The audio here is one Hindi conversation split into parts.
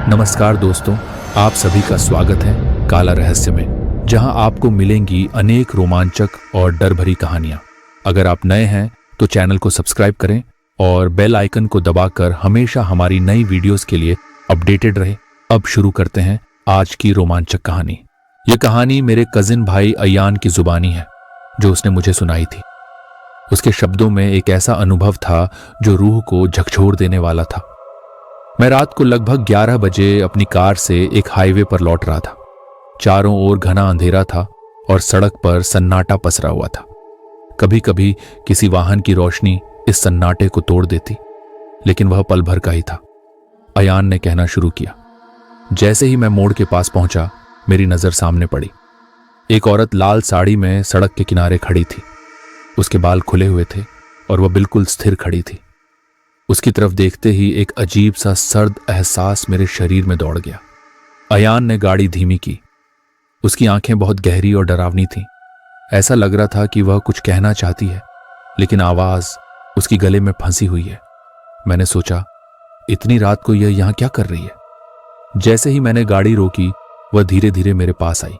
नमस्कार दोस्तों, आप सभी का स्वागत है काला रहस्य में, जहां आपको मिलेंगी अनेक रोमांचक और डर भरी कहानियां। अगर आप नए हैं तो चैनल को सब्सक्राइब करें और बेल आइकन को दबाकर हमेशा हमारी नई वीडियोस के लिए अपडेटेड रहें। अब शुरू करते हैं आज की रोमांचक कहानी। ये कहानी मेरे कजिन भाई अयान की जुबानी है, जो उसने मुझे सुनाई थी। उसके शब्दों में एक ऐसा अनुभव था जो रूह को झकझोर देने वाला था। मैं रात को लगभग 11 बजे अपनी कार से एक हाईवे पर लौट रहा था। चारों ओर घना अंधेरा था और सड़क पर सन्नाटा पसरा हुआ था। कभी कभी किसी वाहन की रोशनी इस सन्नाटे को तोड़ देती, लेकिन वह पल भर का ही था। अयान ने कहना शुरू किया। जैसे ही मैं मोड़ के पास पहुंचा, मेरी नजर सामने पड़ी। एक औरत लाल साड़ी में सड़क के किनारे खड़ी थी। उसके बाल खुले हुए थे और वह बिल्कुल स्थिर खड़ी थी। उसकी तरफ देखते ही एक अजीब सा सर्द एहसास मेरे शरीर में दौड़ गया। अयान ने गाड़ी धीमी की। उसकी आंखें बहुत गहरी और डरावनी थीं। ऐसा लग रहा था कि वह कुछ कहना चाहती है, लेकिन आवाज उसकी गले में फंसी हुई है। मैंने सोचा, इतनी रात को यह यहां क्या कर रही है। जैसे ही मैंने गाड़ी रोकी, वह धीरे धीरे मेरे पास आई।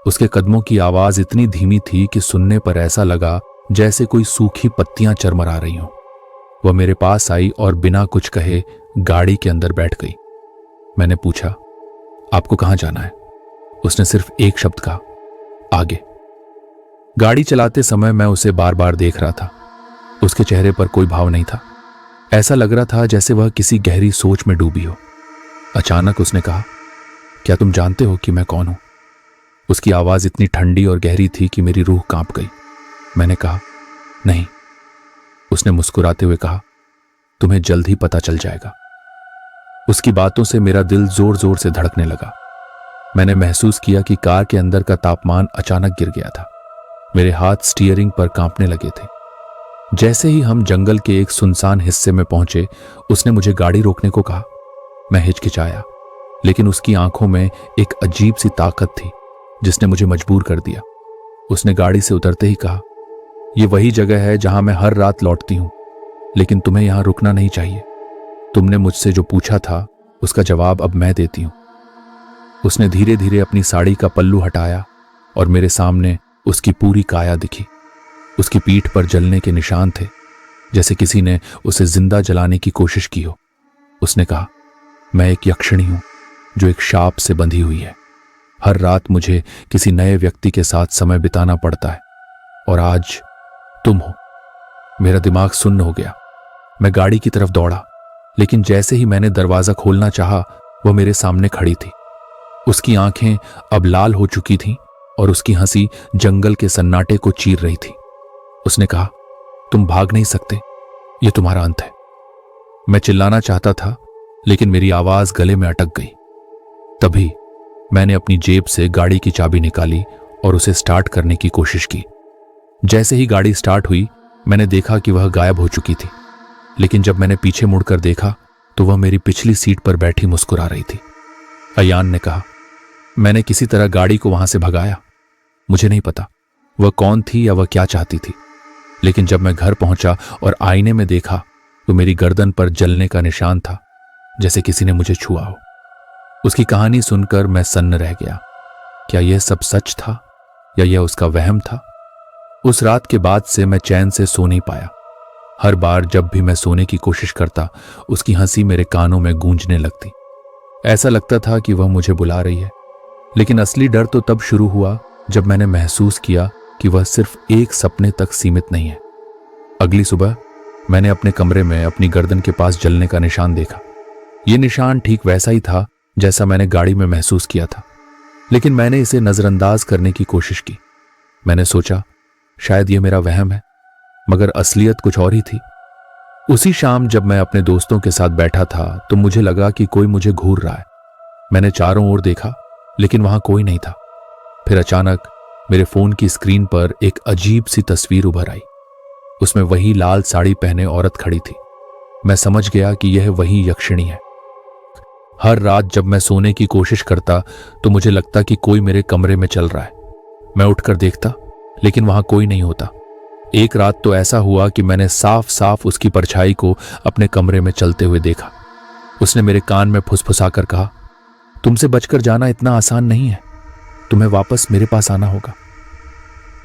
उसके कदमों की आवाज इतनी धीमी थी कि सुनने पर ऐसा लगा जैसे कोई सूखी पत्तियां चरमरा रही हों। वह मेरे पास आई और बिना कुछ कहे गाड़ी के अंदर बैठ गई। मैंने पूछा, आपको कहां जाना है? उसने सिर्फ एक शब्द कहा, आगे। गाड़ी चलाते समय मैं उसे बार बार देख रहा था। उसके चेहरे पर कोई भाव नहीं था। ऐसा लग रहा था जैसे वह किसी गहरी सोच में डूबी हो। अचानक उसने कहा, क्या तुम जानते हो कि मैं कौन हूं? उसकी आवाज इतनी ठंडी और गहरी थी कि मेरी रूह कांप गई। मैंने कहा, नहीं। उसने मुस्कुराते हुए कहा, तुम्हें जल्द ही पता चल जाएगा। उसकी बातों से मेरा दिल जोर जोर से धड़कने लगा। मैंने महसूस किया कि कार के अंदर का तापमान अचानक गिर गया था। मेरे हाथ स्टीयरिंग पर कांपने लगे थे। जैसे ही हम जंगल के एक सुनसान हिस्से में पहुंचे, उसने मुझे गाड़ी रोकने को कहा। मैं हिचकिचाया, लेकिन उसकी आंखों में एक अजीब सी ताकत थी जिसने मुझे मजबूर कर दिया। उसने गाड़ी से उतरते ही कहा, ये वही जगह है जहां मैं हर रात लौटती हूं, लेकिन तुम्हें यहां रुकना नहीं चाहिए। तुमने मुझसे जो पूछा था उसका जवाब अब मैं देती हूं। उसने धीरे धीरे अपनी साड़ी का पल्लू हटाया और मेरे सामने उसकी पूरी काया दिखी। उसकी पीठ पर जलने के निशान थे, जैसे किसी ने उसे जिंदा जलाने की कोशिश की हो। उसने कहा, मैं एक यक्षिणी हूं जो एक शाप से बंधी हुई है। हर रात मुझे किसी नए व्यक्ति के साथ समय बिताना पड़ता है, और आज तुम हो। मेरा दिमाग सुन्न हो गया। मैं गाड़ी की तरफ दौड़ा, लेकिन जैसे ही मैंने दरवाजा खोलना चाहा, वह मेरे सामने खड़ी थी। उसकी आंखें अब लाल हो चुकी थीं और उसकी हंसी जंगल के सन्नाटे को चीर रही थी। उसने कहा, तुम भाग नहीं सकते, यह तुम्हारा अंत है। मैं चिल्लाना चाहता था, लेकिन मेरी आवाज गले में अटक गई। तभी मैंने अपनी जेब से गाड़ी की चाबी निकाली और उसे स्टार्ट करने की कोशिश की। जैसे ही गाड़ी स्टार्ट हुई, मैंने देखा कि वह गायब हो चुकी थी, लेकिन जब मैंने पीछे मुड़कर देखा तो वह मेरी पिछली सीट पर बैठी मुस्कुरा रही थी। अयान ने कहा, मैंने किसी तरह गाड़ी को वहां से भगाया। मुझे नहीं पता वह कौन थी या वह क्या चाहती थी, लेकिन जब मैं घर पहुंचा और आईने में देखा तो मेरी गर्दन पर जलने का निशान था, जैसे किसी ने मुझे छुआ हो। उसकी कहानी सुनकर मैं सन्न रह गया। क्या यह सब सच था या यह उसका वहम था? उस रात के बाद से मैं चैन से सो नहीं पाया। हर बार जब भी मैं सोने की कोशिश करता, उसकी हंसी मेरे कानों में गूंजने लगती। ऐसा लगता था कि वह मुझे बुला रही है। लेकिन असली डर तो तब शुरू हुआ जब मैंने महसूस किया कि वह सिर्फ एक सपने तक सीमित नहीं है। अगली सुबह मैंने अपने कमरे में अपनी गर्दन के पास जलने का निशान देखा। यह निशान ठीक वैसा ही था जैसा मैंने गाड़ी में महसूस किया था, लेकिन मैंने इसे नजरअंदाज करने की कोशिश की। मैंने सोचा, शायद यह मेरा वहम है, मगर असलियत कुछ और ही थी। उसी शाम जब मैं अपने दोस्तों के साथ बैठा था तो मुझे लगा कि कोई मुझे घूर रहा है। मैंने चारों ओर देखा, लेकिन वहां कोई नहीं था। फिर अचानक मेरे फोन की स्क्रीन पर एक अजीब सी तस्वीर उभर आई। उसमें वही लाल साड़ी पहने औरत खड़ी थी। मैं समझ गया कि यह वही यक्षिणी है। हर रात जब मैं सोने की कोशिश करता तो मुझे लगता कि कोई मेरे कमरे में चल रहा है। मैं उठकर देखता, लेकिन वहां कोई नहीं होता। एक रात तो ऐसा हुआ कि मैंने साफ साफ उसकी परछाई को अपने कमरे में चलते हुए देखा। उसने मेरे कान में फुसफुसाकर कहा, तुमसे बचकर जाना इतना आसान नहीं है, तुम्हें वापस मेरे पास आना होगा।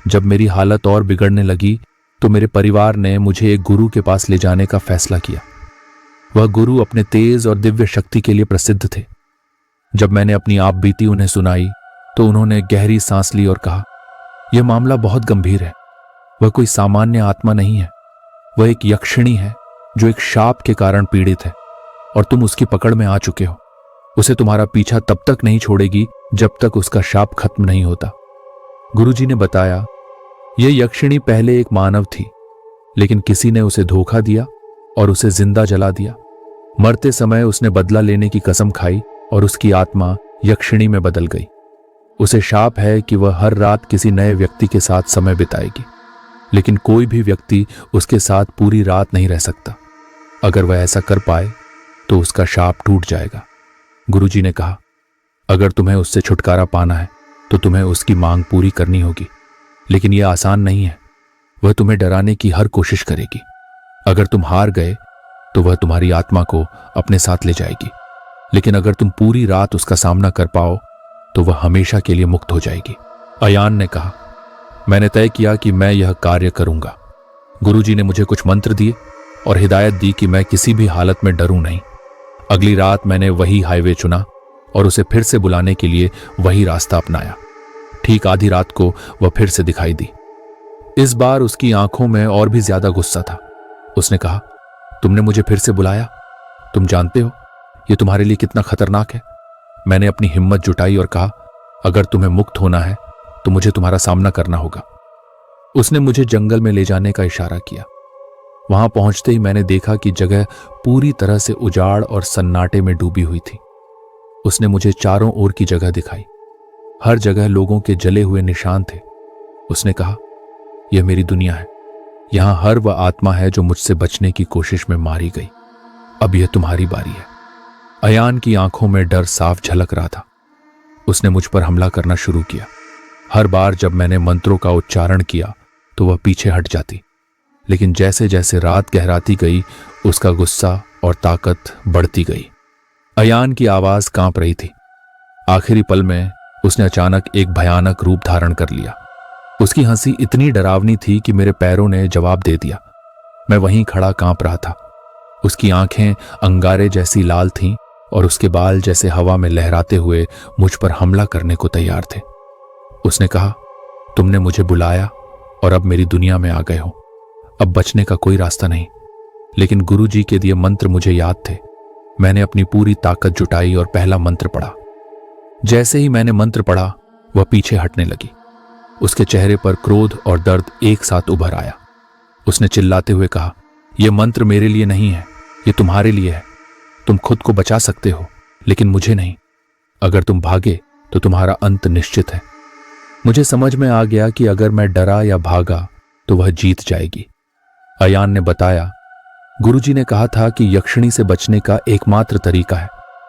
जब मेरी हालत और बिगड़ने लगी तो मेरे परिवार ने मुझे एक गुरु के पास ले जाने का फैसला किया। वह गुरु अपने तेज और दिव्य शक्ति के लिए प्रसिद्ध थे। जब मैंने अपनी आप बीती उन्हें सुनाई तो उन्होंने गहरी सांस ली और कहा, यह मामला बहुत गंभीर है। वह कोई सामान्य आत्मा नहीं है, वह एक यक्षिणी है जो एक शाप के कारण पीड़ित है और तुम उसकी पकड़ में आ चुके हो। उसे तुम्हारा पीछा तब तक नहीं छोड़ेगी जब तक उसका शाप खत्म नहीं होता। गुरुजी ने बताया, यह यक्षिणी पहले एक मानव थी, लेकिन किसी ने उसे धोखा दिया और उसे जिंदा जला दिया। मरते समय उसने बदला लेने की कसम खाई और उसकी आत्मा यक्षिणी में बदल गई। उसे शाप है कि वह हर रात किसी नए व्यक्ति के साथ समय बिताएगी, लेकिन कोई भी व्यक्ति उसके साथ पूरी रात नहीं रह सकता। अगर वह ऐसा कर पाए तो उसका शाप टूट जाएगा। गुरुजी ने कहा, अगर तुम्हें उससे छुटकारा पाना है तो तुम्हें उसकी मांग पूरी करनी होगी, लेकिन यह आसान नहीं है। वह तुम्हें डराने की हर कोशिश करेगी। अगर तुम हार गए तो वह तुम्हारी आत्मा को अपने साथ ले जाएगी, लेकिन अगर तुम पूरी रात उसका सामना कर पाओ तो वह हमेशा के लिए मुक्त हो जाएगी। अयान ने कहा, मैंने तय किया कि मैं यह कार्य करूंगा। गुरुजी ने मुझे कुछ मंत्र दिए और हिदायत दी कि मैं किसी भी हालत में डरूं नहीं। अगली रात मैंने वही हाईवे चुना और उसे फिर से बुलाने के लिए वही रास्ता अपनाया। ठीक आधी रात को वह फिर से दिखाई दी। इस बार उसकी आंखों में और भी ज्यादा गुस्सा था। उसने कहा, तुमने मुझे फिर से बुलाया? तुम जानते हो यह तुम्हारे लिए कितना खतरनाक है। मैंने अपनी हिम्मत जुटाई और कहा, अगर तुम्हें मुक्त होना है तो मुझे तुम्हारा सामना करना होगा। उसने मुझे जंगल में ले जाने का इशारा किया। वहां पहुंचते ही मैंने देखा कि जगह पूरी तरह से उजाड़ और सन्नाटे में डूबी हुई थी। उसने मुझे चारों ओर की जगह दिखाई। हर जगह लोगों के जले हुए निशान थे। उसने कहा, यह मेरी दुनिया है। यहां हर वह आत्मा है जो मुझसे बचने की कोशिश में मारी गई। अब यह तुम्हारी बारी है। अयान की आंखों में डर साफ झलक रहा था। उसने मुझ पर हमला करना शुरू किया। हर बार जब मैंने मंत्रों का उच्चारण किया तो वह पीछे हट जाती, लेकिन जैसे जैसे रात गहराती गई उसका गुस्सा और ताकत बढ़ती गई। अयान की आवाज कांप रही थी। आखिरी पल में उसने अचानक एक भयानक रूप धारण कर लिया। उसकी हंसी इतनी डरावनी थी कि मेरे पैरों ने जवाब दे दिया। मैं वहीं खड़ा कांप रहा था। उसकी आंखें अंगारे जैसी लाल थीं और उसके बाल जैसे हवा में लहराते हुए मुझ पर हमला करने को तैयार थे। उसने कहा, तुमने मुझे बुलाया और अब मेरी दुनिया में आ गए हो। अब बचने का कोई रास्ता नहीं। लेकिन गुरुजी के दिए मंत्र मुझे याद थे। मैंने अपनी पूरी ताकत जुटाई और पहला मंत्र पढ़ा। जैसे ही मैंने मंत्र पढ़ा वह पीछे हटने लगी। उसके चेहरे पर क्रोध और दर्द एक साथ उभर आया। उसने चिल्लाते हुए कहा, यह मंत्र मेरे लिए नहीं है, यह तुम्हारे लिए है। तुम खुद को बचा सकते हो, लेकिन मुझे नहीं। अगर तुम भागे तो तुम्हारा अंत निश्चित है। मुझे समझ में आ गया कि अगर मैं डरा या भागा तो वह जीत जाएगी। अयान ने बताया, गुरुजी ने कहा था कि यक्षिणी से बचने का एकमात्र तरीका है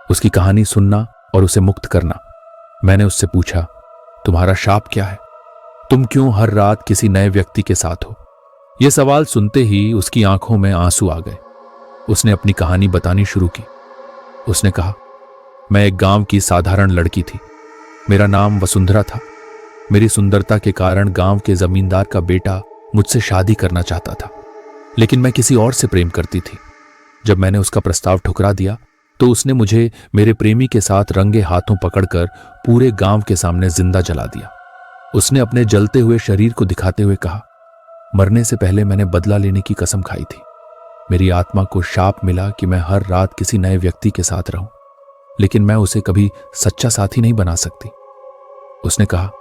उसकी कहानी सुनना और उसे मुक्त करना। मैंने उससे पूछा, तुम्हारा शाप क्या है? तुम क्यों हर रात किसी नए व्यक्ति के साथ हो? यह सवाल सुनते ही उसकी आंखों में आंसू आ गए। उसने अपनी कहानी बतानी शुरू की। उसने कहा, मैं एक गांव की साधारण लड़की थी। मेरा नाम वसुंधरा था। मेरी सुंदरता के कारण गांव के जमींदार का बेटा मुझसे शादी करना चाहता था, लेकिन मैं किसी और से प्रेम करती थी। जब मैंने उसका प्रस्ताव ठुकरा दिया तो उसने मुझे मेरे प्रेमी के साथ रंगे हाथों पकड़कर पूरे गांव के सामने जिंदा जला दिया। उसने अपने जलते हुए शरीर को दिखाते हुए कहा, मरने से पहले मैंने बदला लेने की कसम खाई थी। मेरी आत्मा को शाप मिला कि मैं हर रात किसी नए व्यक्ति के साथ रहूं, लेकिन मैं उसे कभी सच्चा साथी नहीं बना सकती। उसने कहा,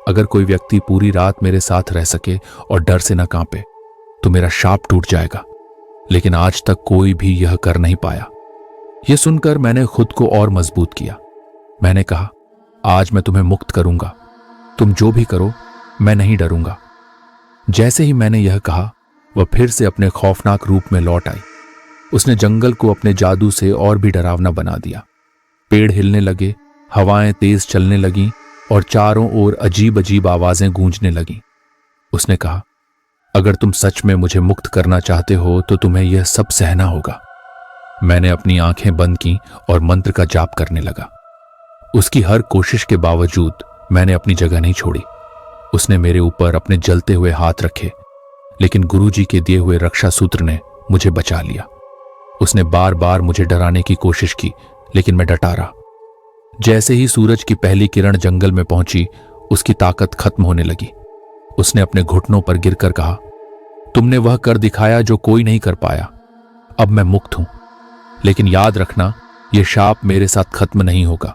अगर कोई व्यक्ति पूरी रात मेरे साथ रह सके और डर से न कांपे तो मेरा शाप टूट जाएगा, लेकिन आज तक कोई भी यह कर नहीं पाया। यह सुनकर मैंने खुद को और मजबूत किया। मैंने कहा, आज मैं तुम्हें मुक्त करूंगा। तुम जो भी करो, मैं नहीं डरूंगा। जैसे ही मैंने यह कहा वह फिर से अपने खौफनाक रूप में लौट आई। उसने जंगल को अपने जादू से और भी डरावना बना दिया। पेड़ हिलने लगे, हवाएं तेज चलने लगीं और चारों ओर अजीब अजीब आवाजें गूंजने लगीं। उसने कहा, अगर तुम सच में मुझे मुक्त करना चाहते हो तो तुम्हें यह सब सहना होगा। मैंने अपनी आंखें बंद की और मंत्र का जाप करने लगा। उसकी हर कोशिश के बावजूद मैंने अपनी जगह नहीं छोड़ी। उसने मेरे ऊपर अपने जलते हुए हाथ रखे, लेकिन गुरुजी के दिए हुए रक्षा सूत्र ने मुझे बचा लिया। उसने बार बार मुझे डराने की कोशिश की, लेकिन मैं डटा रहा। जैसे ही सूरज की पहली किरण जंगल में पहुंची, उसकी ताकत खत्म होने लगी। उसने अपने घुटनों पर गिरकर कहा, तुमने वह कर दिखाया जो कोई नहीं कर पाया। अब मैं मुक्त हूं। लेकिन याद रखना, यह शाप मेरे साथ खत्म नहीं होगा।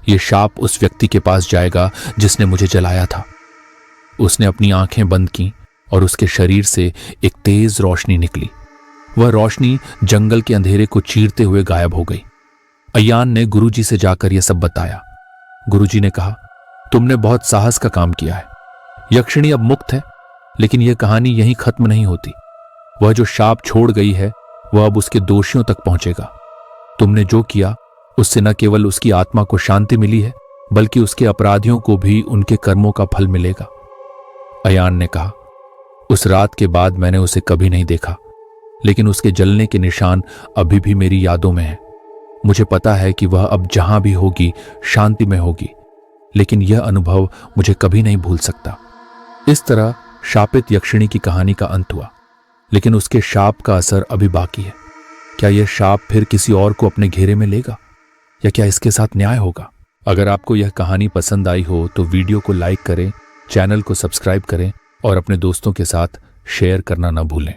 यह शाप उस व्यक्ति के पास जाएगा जिसने मुझे जलाया था। उसने अपनी आंखें बंद की और उसके शरीर से एक तेज रोशनी निकली। वह रोशनी जंगल के अंधेरे को चीरते हुए गायब हो गई। अयान ने गुरुजी से जाकर यह सब बताया। गुरुजी ने कहा, तुमने बहुत साहस का काम किया है। यक्षिणी अब मुक्त है, लेकिन यह कहानी यहीं खत्म नहीं होती। वह जो शाप छोड़ गई है, वह अब उसके दोषियों तक पहुंचेगा। तुमने जो किया, उससे न केवल उसकी आत्मा को शांति मिली है, बल्कि उसके अपराधियों को भी उनके कर्मों का फल मिलेगा। अयान ने कहा, उस रात के बाद मैंने उसे कभी नहीं देखा, लेकिन उसके जलने के निशान अभी भी मेरी यादों में हैं। मुझे पता है कि वह अब जहां भी होगी शांति में होगी, लेकिन यह अनुभव मुझे कभी नहीं भूल सकता। इस तरह शापित यक्षिणी की कहानी का अंत हुआ, लेकिन उसके शाप का असर अभी बाकी है। क्या यह शाप फिर किसी और को अपने घेरे में लेगा, या क्या इसके साथ न्याय होगा? अगर आपको यह कहानी पसंद आई हो तो वीडियो को लाइक करें, चैनल को सब्सक्राइब करें और अपने दोस्तों के साथ शेयर करना न भूलें।